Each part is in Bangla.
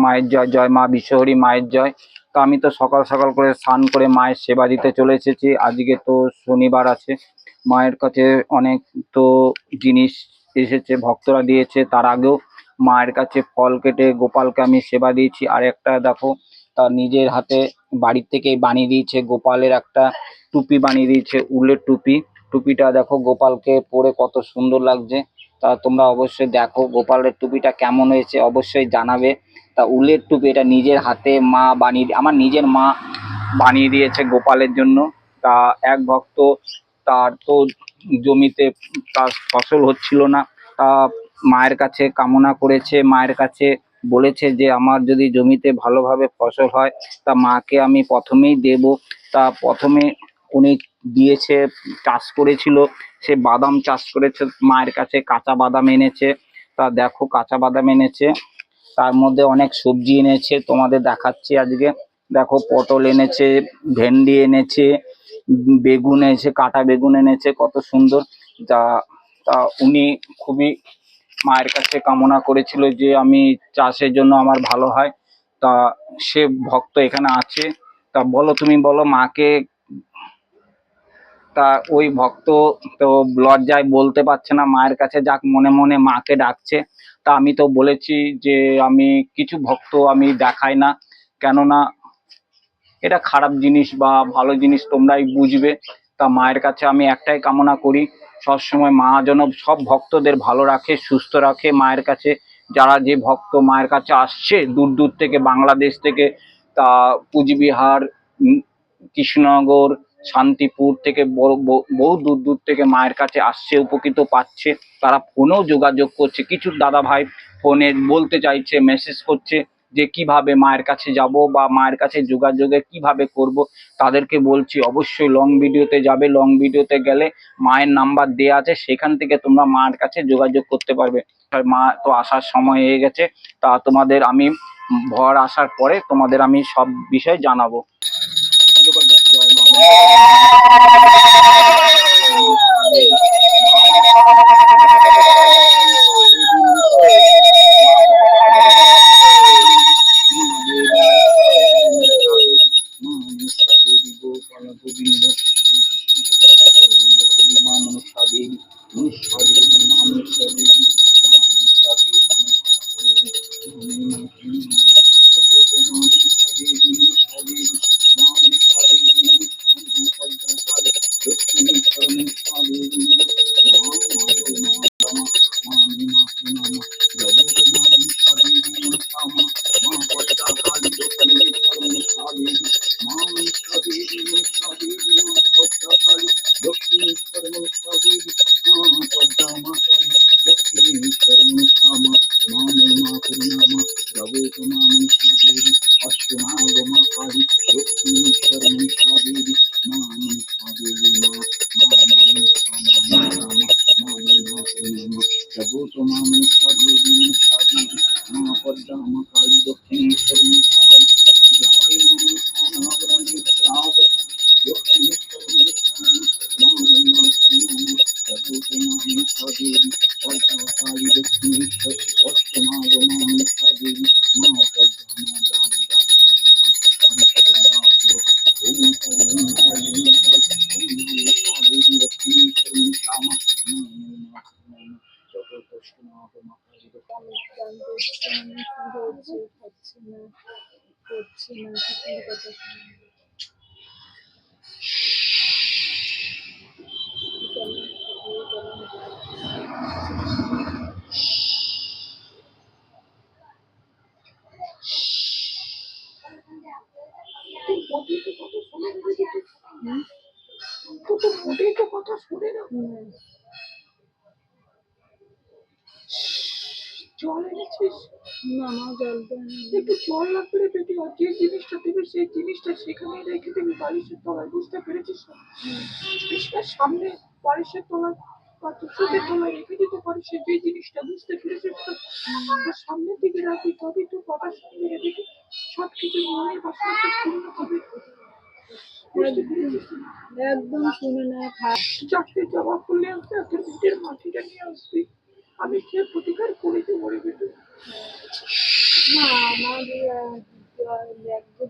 মায়ের জয়, জয় মা বিশ্বহরি মায়ের জয়। তো আমি তো সকাল সকাল করে স্নান করে মায়ের সেবা দিতে চলে এসেছি। আজকে তো শনিবার আছে, মায়ের কাছে অনেক তো জিনিস এসেছে, ভক্তরা দিয়েছে। তার আগেও মায়ের কাছে ফল কেটে গোপালকে আমি সেবা দিয়েছি। আর একটা দেখো, তার নিজের হাতে বাড়ির থেকেই বানিয়ে দিয়েছে, গোপালের একটা টুপি বানিয়ে দিয়েছে, উলের টুপি। টুপিটা দেখো গোপালকে পরে কত সুন্দর লাগছে। তা তোমরা অবশ্যই দেখো গোপালের টুপিটা কেমন হয়েছে, অবশ্যই জানাবে। তা উলের টুপি এটা নিজের হাতে মা বানিয়ে, আমার নিজের মা বানিয়ে দিয়েছে গোপালের জন্য। তা এক ভক্ত, তার তো জমিতে তার ফসল হচ্ছিল না, তা মায়ের কাছে কামনা করেছে, মায়ের কাছে বলেছে যে আমার যদি জমিতে ভালোভাবে ফসল হয় তা মাকে আমি প্রথমেই দেব। তা প্রথমে উনি দিয়েছে, চাষ করেছিল, সে বাদাম চাষ করেছে, মায়ের কাছে কাঁচা বাদাম এনেছে। তা দেখো কাঁচা বাদাম এনেছে, তার মধ্যে অনেক সবজি এনেছে, তোমাদের দেখাচ্ছি আজকে। দেখো পটল এনেছে, ভেন্ডি এনেছে, বেগুন এনেছে, কাটা বেগুন এনেছে, কত সুন্দর। তা তা উনি খুবই মায়ের কাছে কামনা করেছিল যে আমি চাষের জন্য আমার ভালো হয়। তা সে ভক্ত এখানে আছে। তা বলো, তুমি বলো মাকে। তা ওই ভক্ত তো লজ্জায় বলতে পারছে না মায়ের কাছে, যাক মনে মনে মাকে ডাকছে। তা আমি তো বলেছি যে আমি কিছু ভক্ত আমি দেখাই না, কেননা এটা খারাপ জিনিস বা ভালো জিনিস তোমরাই বুঝবে। তা মায়ের কাছে আমি একটাই কামনা করি, সবসময় মা যেন সব ভক্তদের ভালো রাখে, সুস্থ রাখে। মায়ের কাছে যারা যে ভক্ত মায়ের কাছে আসছে দূর দূর থেকে, বাংলাদেশ থেকে, তা কুচবিহার, কৃষ্ণনগর, শান্তিপুর থেকে বহু দূর দূর থেকে মায়ের কাছে আসছে, উপকৃত পাচ্ছে। তারা ফোনেও যোগাযোগ করছে, কিছু দাদা ভাই ফোনে বলতে চাইছে, মেসেজ করছে যে কিভাবে মায়ের কাছে যাব বা মায়ের কাছে যোগাযোগে কিভাবে করব। তাদেরকে বলছি অবশ্যই লং ভিডিওতে যাবে, লং ভিডিওতে গেলে মায়ের নাম্বার দেওয়া আছে, সেখান থেকে তোমরা মায়ের কাছে যোগাযোগ করতে পারবে। আর মা তো আসার সময় হয়ে গেছে, তা তোমাদের আমি ঘর আসার পরে তোমাদের আমি সব বিষয় জানাবো। জল এনেছিস? না মা জল একটু জল লাগবে রে বেটি, আর যে জিনিসটা দেবে সেই জিনিসটা সেখানেই রেখে দেবে বালিশের তলায়, বুঝতে পেরেছিস? বিছানার সামনে বালিশের তলায় বা চোখের তলায় রেখে দিতে পারিস যে জিনিসটা, বুঝতে পেরেছিস তো? সামনের দিকে রাখবি, তবেই তো কথা শুনবি রে বেটি, সব কিছু মনের বাসনা পূর্ণ হবে। একদম শুনে না, চাকরি জবাব করলে তোর ভিটের মাটিটা নিয়ে আসবি, আমি সে প্রতিকার করে দেবো রে বেটি। না আমার বলা একদম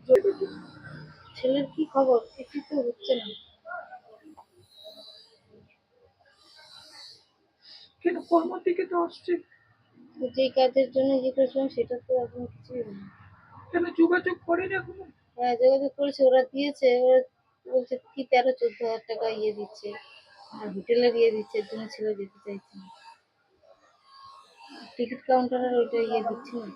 ছেলের কি খবর? কিছু তো হচ্ছে না। কেন কর্ম থেকে তো আসছে, তো যেই কাজের জন্য যে করেছিলাম সেটা তো এখন কিছুই না। কেন যোগাযোগ করেন এখনো? হ্যাঁ, যোগাযোগ করেছে, ওরা দিয়েছে, ওরা বলছে কি 13-14 হাজার টাকা ইয়ে দিচ্ছে, আর হোটেলের ইয়ে দিচ্ছে, এর জন্য ছেলে যেতে চাইছে না। টিকিট কাউন্টারের ওইটা ইয়ে দিচ্ছে না।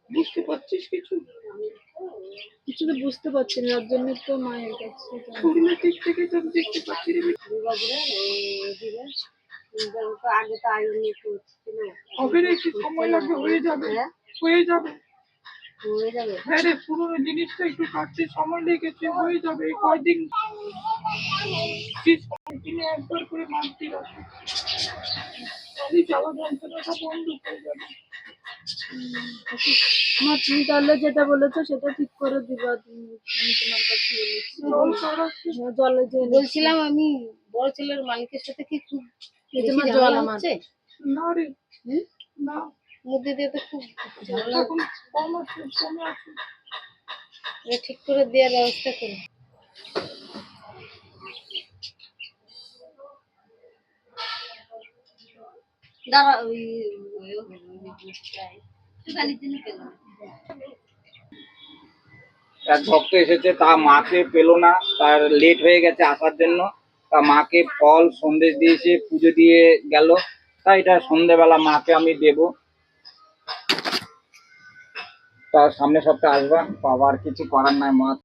বুঝতে পারছিস কিছু? কিছু তো বুঝতে পারছি না, তার জন্য তো মায়ের কাছে শরীরের দিক থেকে তো আমি দেখতে পাচ্ছি রে। আগে তো আগে নিয়ে ছিল, হবে রে, একটু সময় লাগবে, হয়ে যাবে, হয়ে যাবে। হয়ে যাবে। হ্যাঁ রে, পুরোনো জিনিসটা একটু কাটতে সময় লেগেছে, হয়ে যাবে এই কয়দিন। দিনে একবার করে মাছটি রাখো, তাহলে জ্বালা যন্ত্রণাটা বন্ধ হয়ে যাবে। আমার তুমি তাহলে যেটা বলেছো সেটা ঠিক করে দিবা তুমি, আমি তোমার কাছে বলেছি। জল সরাচ্ছি। জলে যে বলছিলাম আমি, বড় ছেলের মালিকের সাথে কি খুব বেশি ঝামেলা হচ্ছে? না রে, হুম? না, মধ্যে দিয়ে তো খুব ঝামেলা। এখন কম আছে, কমে আছে। এটা ঠিক করে দেওয়ার ব্যবস্থা করো। দাঁড়া, এক ভক্ত এসেছে, তা মাকে পেলো না, তার লেট হয়ে গেছে আসার জন্য। তা মাকে ফল সন্দেশ দিয়েছে, পুজো দিয়ে গেল। তাই এটা সন্ধেবেলা মাকে আমি দেব। তার সামনে সপ্তাহে আসবা, বাবার কিছু করার নাই, মা